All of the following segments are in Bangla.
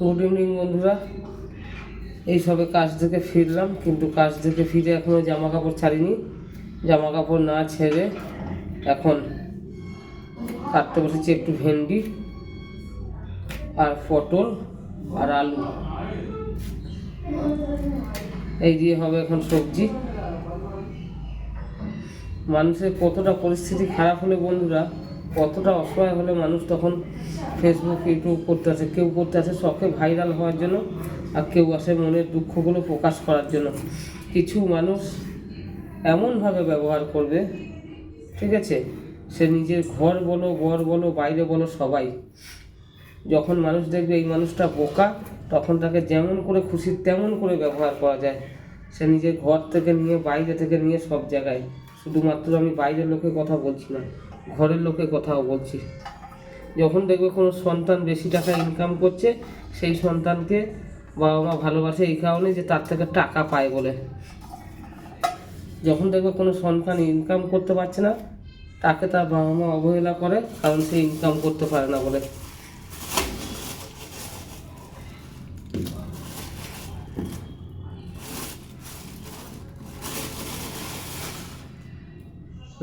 গুড ইভিনিং বন্ধুরা। এই সবে কাজ থেকে ফিরলাম, কিন্তু কাজ থেকে ফিরে এখনও জামা কাপড় ছাড়িনি। জামা কাপড় না ছেড়ে এখন কাটতে বসেছি একটু ভেন্ডি আর পটল আর আলু, এই দিয়ে হবে এখন সবজি। মানুষের কতটা পরিস্থিতি খারাপ হলে বন্ধুরা, কতটা অসহায় হলে মানুষ তখন ফেসবুক ইউটিউব করতে আসে। কেউ করতে আসে শখে ভাইরাল হওয়ার জন্য, আর কেউ আসে মনের দুঃখগুলো প্রকাশ করার জন্য। কিছু মানুষ এমনভাবে ব্যবহার করবে, ঠিক আছে, সে নিজের ঘর বলো, বর বলো, বাইরে বলো, সবাই যখন মানুষ দেখবে এই মানুষটা বোকা, তখন তাকে যেমন করে খুশি তেমন করে ব্যবহার করা যায়। সে নিজের ঘর থেকে নিয়ে, বাইরে থেকে নিয়ে, সব জায়গায়। শুধুমাত্র আমি বাইরের লোকের কথা বলছি না, ঘরের লোকের কথাও বলছি। যখন দেখবে কোনো সন্তান বেশি টাকা ইনকাম করছে, সেই সন্তানকে বাবা মা ভালোবাসে এই কারণে যে তার থেকে টাকা পায় বলে। যখন দেখবে কোনো সন্তান ইনকাম করতে পারছে না, তাকে তার বাবা মা অবহেলা করে, কারণ সে ইনকাম করতে পারে না বলে।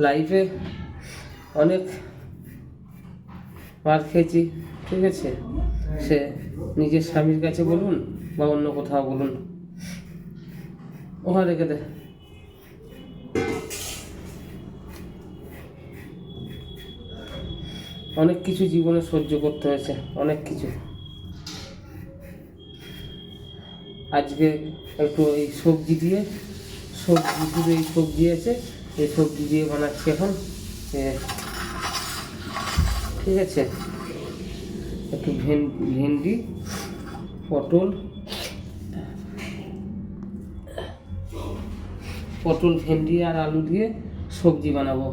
লাইফে অনেক মার খেয়েছি, ঠিক আছে, সে নিজের স্বামীর কাছে বলুন বা অন্য কোথাও বলুন। ওখানে রেখে দে। অনেক কিছু জীবনে সহ্য করতে হয়েছে, অনেক কিছু। আজকে একটু এই সবজি দিয়ে, এই সবজি আছে, এই সবজি দিয়ে বানাচ্ছি এখন, ঠিক আছে। একটু ভেন্ডি, পটল, ভেন্ডি আর আলু দিয়ে সবজি বানাবো।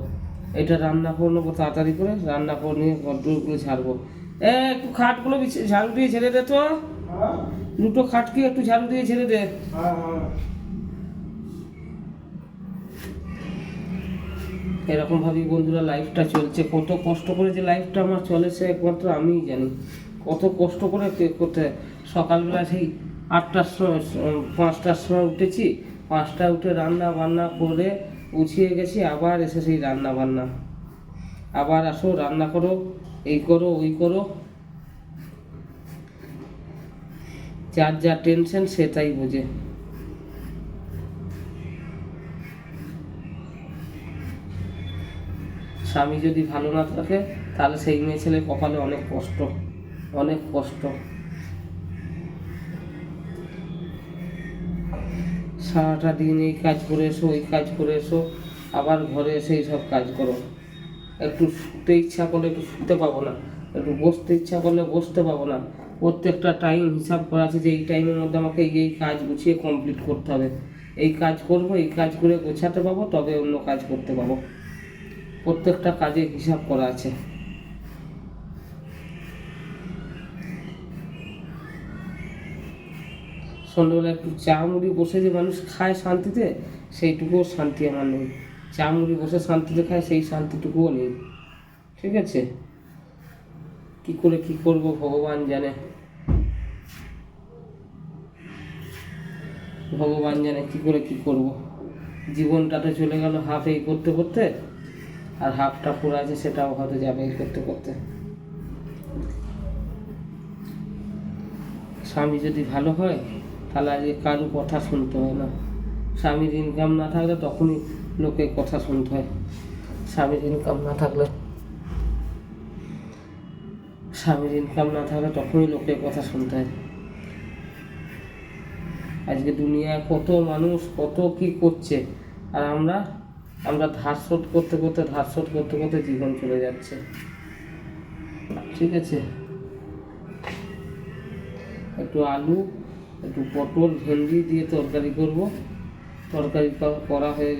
এটা রান্না করে নেবো তাড়াতাড়ি করে, রান্না করে নিয়ে ঘরদোরগুলো ঝাড়বো। একটু খাটগুলো ঝাড়ু দিয়ে ছেড়ে দে তো, দুটো খাটকে একটু ঝাড়ু দিয়ে ছেড়ে দে। এরকমভাবেই বন্ধুরা লাইফটা চলছে। কত কষ্ট করে যে লাইফটা আমার চলে সে একমাত্র আমিই জানি। কত কষ্ট করে করতে, সকালবেলা সেই 8টার সময়, 5টার সময় উঠেছি, 5টা উঠে রান্না বান্না করে গুছিয়ে গেছি, আবার এসে সেই রান্না বান্না, আবার আসো রান্না করো, এই করো ওই করো। যার যা টেনশন সে তাই বোঝে। স্বামী যদি ভালো না থাকে, তাহলে সেই মেয়ে ছেলে কপালে অনেক কষ্ট, অনেক কষ্ট। সারাটা দিন এই কাজ করে এসো, ওই কাজ করে এসো, আবার ঘরে এসে এই সব কাজ করো। একটু শুতে ইচ্ছা করলে একটু শুতে পাবো না, একটু বসতে ইচ্ছা করলে বসতে পাবো না। প্রত্যেকটা টাইম হিসাব করা আছে যে এই টাইমের মধ্যে আমাকে এই কাজ গুছিয়ে কমপ্লিট করতে হবে। এই কাজ করব, এই কাজ করে গোছাতে পাবো, তবে অন্য কাজ করতে পাবো। প্রত্যেকটা কাজে হিসাব করা আছে। সন্ধ্যেবেলা একটু চা মুড়ি বসে যে মানুষ খায় শান্তিতে, সেইটুকুও শান্তি আমার নেই। চা মুড়ি বসে শান্তিতে খায়, সেই শান্তিটুকুও নেই, ঠিক আছে। কি করে কি করব ভগবান জানে, ভগবান জানে কি করে কি করব। জীবনটাতে চলে গেল হাফ এই করতে করতে, আর হাফটা পুরো আছে সেটাও হয়তো যাবে এই করতে করতে। স্বামী যদি ভালো হয়, তাহলে আজকে কারো কথা শুনতে হয় না। স্বামীর ইনকাম না থাকলে তখনই লোকের কথা শুনতে হয়। স্বামীর ইনকাম না থাকলে, তখনই লোকের কথা শুনতে হয়। আজকে দুনিয়ায় কত মানুষ কত কি করছে, আর আমরা ধার শোধ করতে করতে জীবন চলে যাচ্ছে, ঠিক আছে। একটু আলু, একটু পটল, ভেন্ডি দিয়ে তরকারি করব। তরকারি করা হয়ে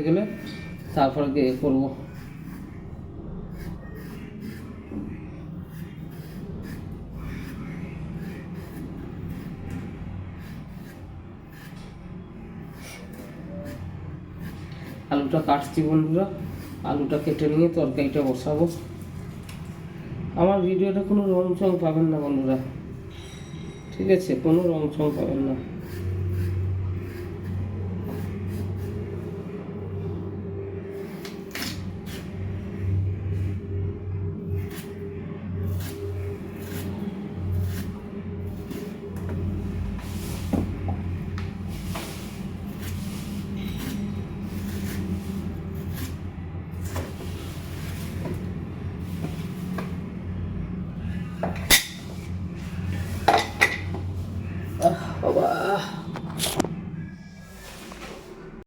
গেলে, তারপরে গিয়ে করবো। আলুটা কাটছি বন্ধুরা, আলুটা কেটে নিয়ে তরকারিটা বসাবো। আমার ভিডিওটা কোনো রং চং পাবেন না বন্ধুরা, ঠিক আছে, কোনো রং চং পাবেন না।